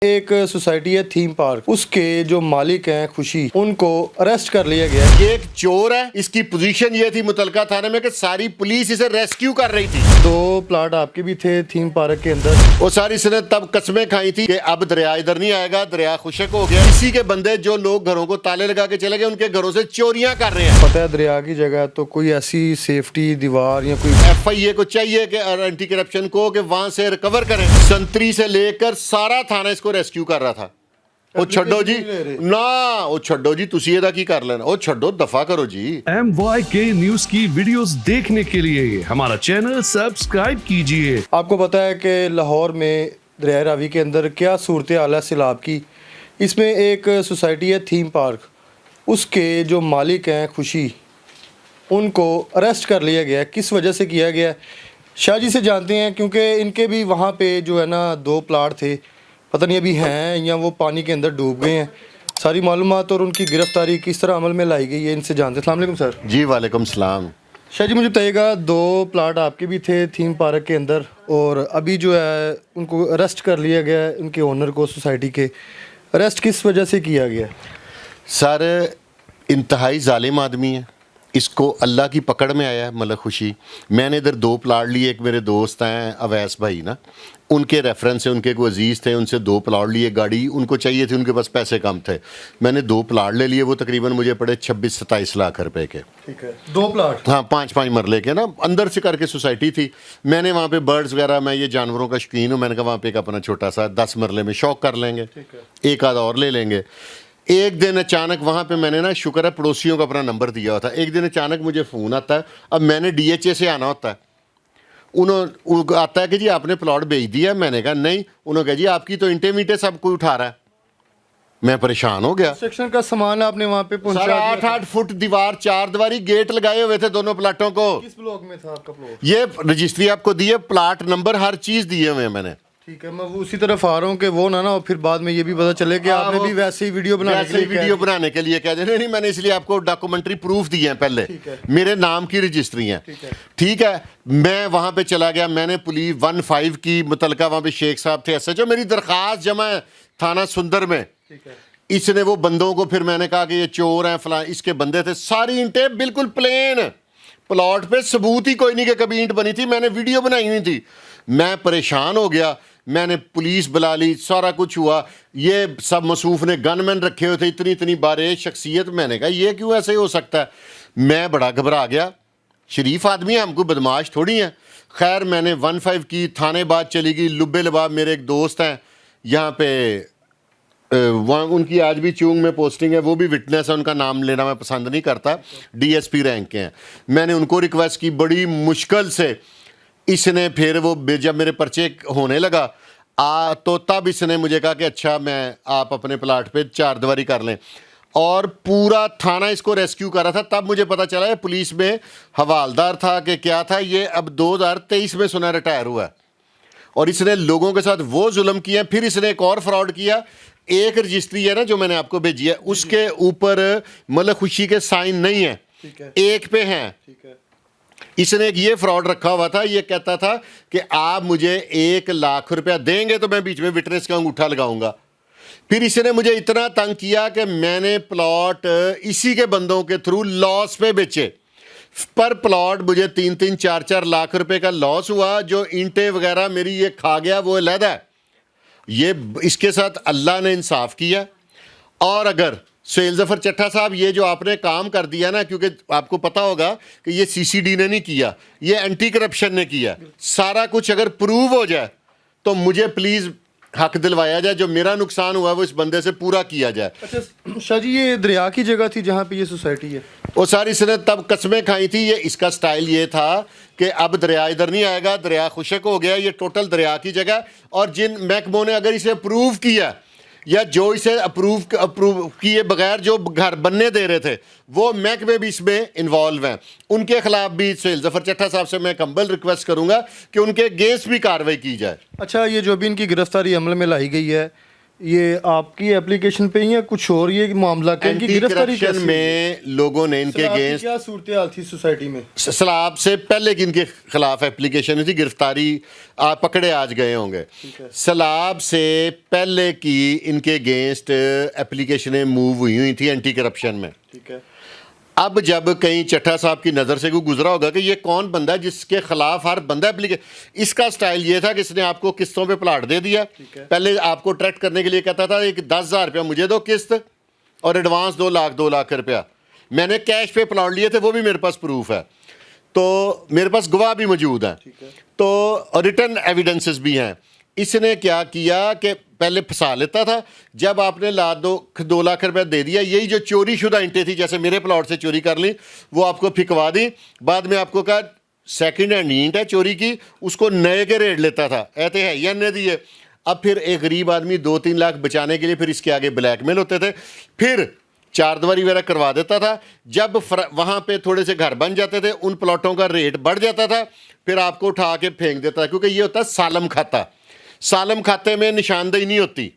ایک سوسائٹی ہے theme park, اس کے جو مالک ہیں خوشی، ان کو اریسٹ کر لیا گیا ہے۔ یہ ایک چور ہے، اس کی پوزیشن یہ تھی متعلقہ تھانے میں کہ ساری پولیس اسے ریسکیو کر رہی تھی۔ 2 پلاٹ آپ کے بھی تھے تھیم پارک کے اندر۔ وہ ساری سنت تب قسمیں کھائی تھی کہ اب دریا ادھر نہیں آئے گا، دریا خشک ہو گیا۔ اسی کے بندے جو لوگ گھروں کو تالے لگا کے چلے گئے، ان کے گھروں سے چوریاں کر رہے ہیں۔ پتہ ہے دریا کی جگہ تو کوئی ایسی سیفٹی دیوار یا کوئی ایف آئی اے کو چاہیے کہ اینٹی کرپشن کو کہ وہاں سے ریکور کریں۔ سنتری سے لے کر سارا تھانہ اس کو ریسکیو کر رہا تھا۔ وہ چھڈو جی نا، وہ چھڈو جی، تسی یہ کی کر لینا، وہ چھڈو دفاع کرو جی۔ MYK نیوز کی ویڈیوز دیکھنے کے لیے ہمارا چینل سبسکرائب کیجئے۔ آپ کو پتہ ہے کہ لاہور میں دریائے راوی کے اندر کیا صورتحال ہے سیلاب کی۔ اس میں ایک سوسائٹی ہے تھیم پارک، اس کے جو مالک ہیں خوشی، ان کو اریسٹ کر لیا گیا ہے۔ کس وجہ سے کیا گیا ہے شاہ جی سے جانتے ہیں، کیونکہ ان کے بھی وہاں پہ جو ہے نا 2 پلاٹ تھے، پتہ نہیں ابھی ہیں یا وہ پانی کے اندر ڈوب گئے ہیں۔ ساری معلومات اور ان کی گرفتاری کس طرح عمل میں لائی گئی ہے، ان سے جانتے ہیں۔ السلام علیکم سر۔ جی وعلیکم السلام۔ شاہ جی مجھے بتائیے گا، 2 پلاٹ آپ کے بھی تھے تھیم پارک کے اندر، اور ابھی جو ہے ان کو اریسٹ کر لیا گیا ہے، ان کے اونر کو، سوسائٹی کے۔ اریسٹ کس وجہ سے کیا گیا ہے؟ سر انتہائی ظالم آدمی ہے، اس کو اللہ کی پکڑ میں آیا ہے ملک خوشی۔ میں نے ادھر 2 پلاٹ لیے، ایک میرے دوست ہیں اویس بھائی نا، ان کے ریفرنس سے، ان کے کوئی عزیز تھے، ان سے 2 پلاٹ لیے۔ گاڑی ان کو چاہیے تھی، ان کے پاس پیسے کم تھے، میں نے 2 پلاٹ لے لیے۔ وہ تقریباً مجھے پڑے 26-27 لاکھ روپے کے۔ ٹھیک ہے، 2 پلاٹ؟ ہاں، 5 مرلے کے نا، اندر سے کر کے سوسائٹی تھی۔ میں نے وہاں پہ برڈز وغیرہ، میں یہ جانوروں کا شوقین ہوں، میں نے کہا وہاں پہ ایک اپنا چھوٹا سا 10 مرلے میں شوق کر لیں گے، ایک آدھا اور لے لیں گے۔ ایک دن اچانک وہاں پہ میں نے نا، شکر ہے پڑوسیوں کو اپنا نمبر دیا ہوتا ہے، ایک دن اچانک مجھے فون آتا ہے۔ اب میں نے DHA سے آنا ہوتا ہے، انہوں آتا ہے کہ جی آپ نے پلاٹ بیچ دیا۔ میں نے کہا نہیں۔ انہوں نے کہا جی آپ کی تو انٹے میٹے سب کوئی اٹھا رہا ہے۔ میں پریشان ہو گیا۔ کنسٹرکشن کا سامان آپ نے وہاں پہ پہنچا سارا دیا؟ 8-8 فٹ دیوار، 4 دیواری گیٹ لگائے ہوئے تھے دونوں پلاٹوں کو۔ کس بلاک میں تھا آپ کا پلاٹ؟ یہ رجسٹری آپ کو دی ہے، پلاٹ نمبر ہر چیز دیے ہوئے ہیں میں نے۔ ٹھیک ہے، میں اسی طرف آ رہا ہوں کہ وہ نہ پھر بعد میں یہ بھی پتہ چلے کہ آپ نے بھی ویسے ہی ویڈیو بنانے کے لیے کہہ دیں۔ نہیں، میں نے اس لیے آپ کو ڈاکومنٹری پروف دیے ہیں پہلے، میرے نام کی رجسٹری ہیں۔ ٹھیک ہے، میں وہاں پہ چلا گیا، میں نے پولیس 15 کی متعلقہ، وہاں پہ شیخ صاحب تھے SHO، میری درخواست جمع ہے تھانہ سندر میں۔ اس نے وہ بندوں کو، پھر میں نے کہا کہ یہ چور ہیں فلاں، اس کے بندے تھے، ساری اینٹیں بالکل پلین، پلاٹ پہ ثبوت ہی کوئی نہیں کہ کبھی اینٹ بنی تھی، میں نے ویڈیو بنائی ہوئی تھی۔ میں پریشان ہو گیا، میں نے پولیس بلا لی، سارا کچھ ہوا۔ یہ سب مصوف نے گن مین رکھے ہوئے تھے، اتنی بارے شخصیت۔ میں نے کہا یہ کیوں ایسے ہو سکتا ہے؟ میں بڑا گھبرا گیا۔ شریف آدمی ہیں ہم، کو بدماش تھوڑی ہیں۔ خیر میں نے 15 کی، تھانے بات چلی گئی۔ لبے لباب میرے ایک دوست ہیں یہاں پہ، وہاں ان کی آج بھی چونگ میں پوسٹنگ ہے، وہ بھی وٹنس ہے، ان کا نام لینا میں پسند نہیں کرتا، DSP رینک کے ہیں۔ میں نے ان کو ریکویسٹ کی بڑی مشکل سے، اس نے پھر وہ جب میرے پرچے ہونے لگا تو تب اس نے مجھے کہا کہ اچھا آپ اپنے پلاٹ پہ 4 دیواری کر لیں، اور پورا تھانہ اس کو ریسکیو کر رہا تھا۔ تب مجھے پتا چلا ہے پولیس میں حوالدار تھا کہ کیا تھا، یہ اب 2023 میں سنا ریٹائر ہوا ہے، اور اس نے لوگوں کے ساتھ وہ ظلم کیا۔ پھر اس نے ایک اور فراڈ کیا۔ ایک رجسٹری ہے نا جو میں نے آپ کو بھیجی ہے، اس کے اوپر ملک خوشی کے سائن نہیں ہیں، ایک پہ ہیں۔ اس نے ایک یہ فراڈ رکھا ہوا تھا، یہ کہتا تھا کہ آپ مجھے 1 لاکھ روپیہ دیں گے تو میں بیچ میں وٹنس کا انگوٹھا لگاؤں گا۔ پھر اس نے مجھے اتنا تنگ کیا کہ میں نے پلاٹ اسی کے بندوں کے تھرو لاس پہ بیچے۔ پر پلاٹ مجھے 3-3, 4-4 لاکھ روپے کا لاس ہوا۔ جو اینٹیں وغیرہ میری یہ کھا گیا وہ علیحدہ ہے۔ یہ اس کے ساتھ اللہ نے انصاف کیا۔ اور اگر سہیل ظفر چٹھا صاحب، یہ جو آپ نے کام کر دیا نا، کیونکہ آپ کو پتا ہوگا کہ یہ CCD نے نہیں کیا، یہ اینٹی کرپشن نے کیا، سارا کچھ اگر پروو ہو جائے تو مجھے پلیز حق دلوایا جائے، جو میرا نقصان ہوا وہ اس بندے سے پورا کیا جائے۔ اچھا شاہ جی، یہ دریا کی جگہ تھی جہاں پہ یہ سوسائٹی ہے؟ وہ ساری سنت تب قسمیں کھائی تھی۔ یہ اس کا سٹائل یہ تھا کہ اب دریا ادھر نہیں آئے گا، دریا خشک ہو گیا، یہ ٹوٹل دریا کی جگہ۔ اور جن محکموں نے اگر اسے اپروو کیا، یا جو اسے اپروو کیے بغیر جو گھر بننے دے رہے تھے، وہ محکمے بھی اس میں انوالو ہیں، ان کے خلاف بھی سہیل ظفر چٹھا صاحب سے میں کمبل ریکویسٹ کروں گا کہ ان کے اگینسٹ بھی کارروائی کی جائے۔ اچھا، یہ جو بھی ان کی گرفتاری عمل میں لائی گئی ہے، یہ آپ کی اپلیکیشن پہ ہی ہے کچھ اور یہ معاملہ کہ ان کی اینٹی گرفتاری کرپشن کیسے میں لوگوں نے ان کے سلاب کی اگینسٹ کیا صورتحال تھی سوسائٹی میں؟ سیلاب سے پہلے کی ان کے خلاف اپلیکیشن ہوئی تھی، گرفتاری آپ پکڑے آج گئے ہوں گے. سیلاب سے پہلے کی ان کے اگینسٹ اپلیکیشنیں موو ہوئی تھی اینٹی کرپشن میں. ٹھیک ہے. اب جب کہیں چٹھا صاحب کی نظر سے کوئی گزرا ہوگا کہ یہ کون بندہ ہے جس کے خلاف ہر بندہ اس کا سٹائل یہ تھا کہ اس نے آپ کو قسطوں پہ پلاٹ دے دیا. پہلے آپ کو ٹریکٹ کرنے کے لیے کہتا تھا ایک 10,000 روپیہ مجھے دو قسط اور ایڈوانس 2 لاکھ روپیہ. میں نے کیش پہ پلاٹ لیے تھے، وہ بھی میرے پاس پروف ہے، تو میرے پاس گواہ بھی موجود ہیں، تو ریٹن ایویڈنسز بھی ہیں. اس نے کیا کیا کہ پہلے پھنسا لیتا تھا، جب آپ نے 2 لاکھ روپے دے دیا، یہی جو چوری شدہ اینٹیں تھی جیسے میرے پلاٹ سے چوری کر لی وہ آپ کو پھکوا دی. بعد میں آپ کو کہا سیکنڈ ہینڈ اینٹ ہے چوری کی، اس کو نئے کے ریٹ لیتا تھا، ایسے ہے یا نہیں دیے. اب پھر ایک غریب آدمی 2-3 لاکھ بچانے کے لیے پھر اس کے آگے بلیک میل ہوتے تھے، پھر 4 دیواری وغیرہ کروا دیتا تھا. جب وہاں پہ تھوڑے سے گھر بن جاتے تھے ان پلاٹوں کا ریٹ بڑھ جاتا تھا، پھر آپ کو اٹھا کے پھینک دیتا تھا، کیونکہ یہ ہوتا ہے سالم کھاتا. سالم کھاتے میں نشاندہی نہیں ہوتی.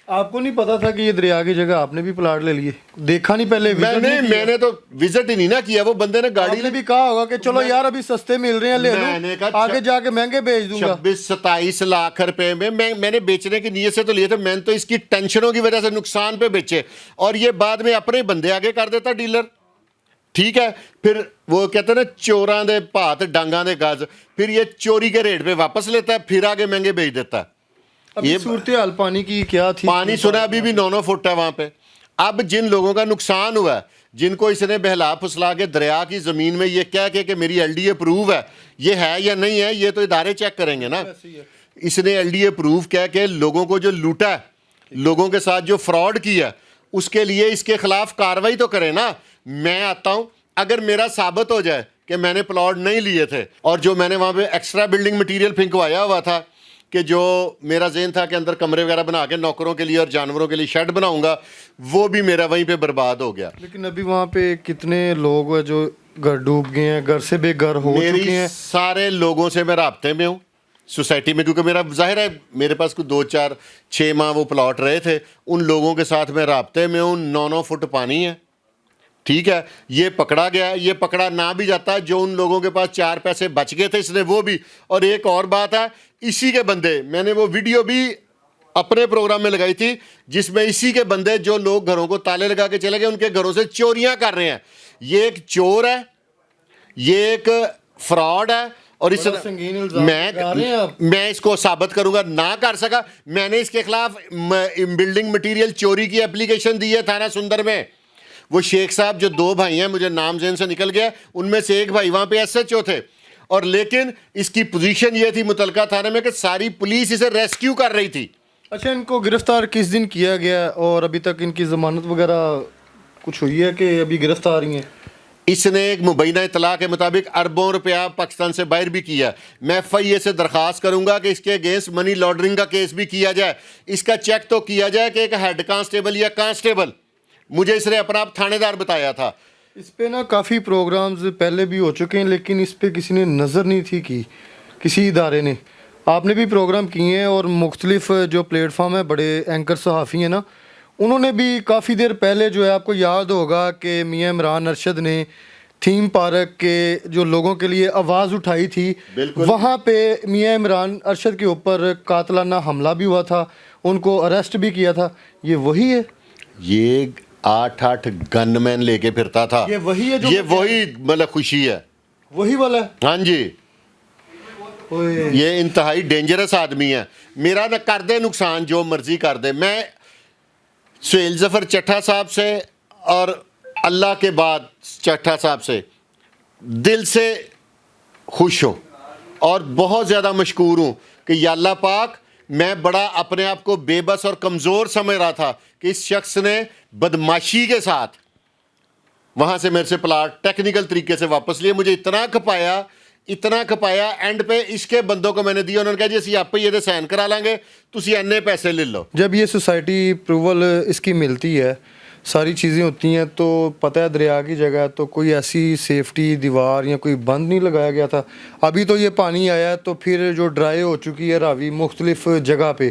آپ کو نہیں پتا تھا کہ یہ دریا کی جگہ آپ نے بھی پلاٹ لے لیے؟ دیکھا نہیں پہلے؟ میں نے تو وزٹ ہی نہیں نا کیا. وہ بندے نے گاڑی نے بھی کہا ہوگا کہ چلو یار ابھی سستے مل رہے ہیں لے لوں، آگے جا کے مہنگے بیچ دوں گا. 26-27 لاکھ روپے میں نے بیچنے کی نیت سے تو لیے تھے، میں نے تو اس کی ٹینشنوں کی وجہ سے نقصان پہ بیچے، اور یہ بعد میں اپنے بندے آگے کر دیتا ڈیلر. ٹھیک ہے. پھر وہ کہتے ہیں نا چوراں دے پات ڈانگاں دے گز، پھر یہ چوری کے ریٹ پہ واپس لیتا ہے، پھر آگے مہنگے بیچ دیتا ہے. یہ صورتحال پانی کی کیا تھی؟ پانی سنا ابھی بھی 9 فٹ ہے وہاں پہ. اب جن لوگوں کا نقصان ہوا ہے، جن کو اس نے بہلا پھسلا کے دریا کی زمین میں یہ کہہ کے کہ میری LDA پروف ہے، یہ ہے یا نہیں ہے یہ تو ادارے چیک کریں گے نا. اس نے LDA پروف کہہ کے لوگوں کو جو لوٹا ہے، لوگوں کے ساتھ جو فراڈ کیا ہے، اس کے لیے اس کے خلاف کاروائی تو کرے نا. میں آتا ہوں، اگر میرا ثابت ہو جائے کہ میں نے پلاٹ نہیں لیے تھے اور جو میں نے وہاں پہ ایکسٹرا بلڈنگ مٹیریل پھنکوایا ہوا تھا کہ جو میرا ذہن تھا کہ اندر کمرے وغیرہ بنا کے نوکروں کے لیے اور جانوروں کے لیے شیڈ بناؤں گا، وہ بھی میرا وہیں پہ برباد ہو گیا. لیکن ابھی وہاں پہ کتنے لوگ ہیں جو گھر ڈوب گئے ہیں، گھر سے بے گھر ہو چکے ہیں؟ سارے لوگوں سے میں رابطے میں ہوں سوسائٹی میں، کیونکہ میرا ظاہر ہے میرے پاس کوئی 2-4-6 ماہ وہ پلاٹ رہے تھے، ان لوگوں کے ساتھ میں رابطے میں ہوں. 9 فٹ پانی ہے. ٹھیک ہے. یہ پکڑا گیا، یہ پکڑا نہ بھی جاتا، جو ان لوگوں کے پاس 4 پیسے بچ گئے تھے اس نے وہ بھی. اور ایک اور بات ہے، اسی کے بندے، میں نے وہ ویڈیو بھی اپنے پروگرام میں لگائی تھی جس میں اسی کے بندے جو لوگ گھروں کو تالے لگا کے چلے گئے ان کے گھروں سے چوریاں کر رہے ہیں. یہ ایک چور ہے، یہ ایک فراڈ ہے، اور اس میں اس کو ثابت کروں گا. نہ کر سکا، میں نے اس کے خلاف بلڈنگ مٹیریل چوری کی اپلیکیشن دی ہے تھانہ سندر میں. وہ شیخ صاحب جو 2 بھائی ہیں، مجھے نام ذہن سے نکل گیا، ان میں سے ایک بھائی وہاں پہ SHO تھے، اور لیکن اس کی پوزیشن یہ تھی متعلقہ تھانے میں کہ ساری پولیس اسے ریسکیو کر رہی تھی. اچھا، ان کو گرفتار کس دن کیا گیا اور ابھی تک ان کی ضمانت وغیرہ کچھ ہوئی ہے کہ ابھی گرفتار ہی ہیں؟ اس نے ایک مبینہ اطلاع کے مطابق اربوں روپیہ پاکستان سے باہر بھی کیا. میں FIA سے درخواست کروں گا کہ اس کے اگینسٹ منی لانڈرنگ کا کیس بھی کیا جائے. اس کا چیک تو کیا جائے کہ ایک ہیڈ کانسٹیبل یا کانسٹیبل، مجھے اس نے اپنا آپ تھانے دار بتایا تھا. اس پہ نا کافی پروگرامز پہلے بھی ہو چکے ہیں، لیکن اس پہ کسی نے نظر نہیں تھی کی، کسی ادارے نے. آپ نے بھی پروگرام کیے ہیں اور مختلف جو پلیٹ فارم ہیں، بڑے اینکر صحافی ہیں نا، انہوں نے بھی کافی دیر پہلے جو ہے، آپ کو یاد ہوگا کہ میاں عمران ارشد نے تھیم پارک کے جو لوگوں کے لیے آواز اٹھائی تھی، وہاں پہ میاں عمران ارشد کے اوپر قاتلانہ حملہ بھی ہوا تھا، ان کو اریسٹ بھی کیا تھا. یہ وہی ہے؟ یہ 8 گن مین لے کے پھرتا تھا. یہ وہی ہے جو یہ وہی مطلب خوشی ہے، وہی والا ہے. ہاں جی. یہ انتہائی ڈینجرس آدمی ہے. میرا نہ کر دے نقصان، جو مرضی کر دے. میں سہیل ظفر چٹھا صاحب سے اور اللہ کے بعد چٹھا صاحب سے دل سے خوش ہوں اور بہت زیادہ مشکور ہوں کہ یا اللہ پاک، میں بڑا اپنے آپ کو بے بس اور کمزور سمجھ رہا تھا کہ اس شخص نے بدماشی کے ساتھ وہاں سے میرے سے پلاٹ ٹیکنیکل طریقے سے واپس لیے. مجھے اتنا کھپایا، اینڈ پہ اس کے بندوں کو میں نے دیا. انہوں نے کہا جی اسی آپ پہ یہ سائن کرا لیں گے، تسی اینے پیسے لے لو. جب یہ سوسائٹی اپروول اس کی ملتی ہے، ساری چیزیں ہوتی ہیں، تو پتہ ہے دریا کی جگہ ہے، تو کوئی ایسی سیفٹی دیوار یا کوئی بند نہیں لگایا گیا تھا. ابھی تو یہ پانی آیا ہے تو پھر جو ڈرائی ہو چکی ہے راوی مختلف جگہ پہ،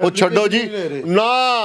ਉਹ ਛੱਡੋ ਜੀ ਨਾ,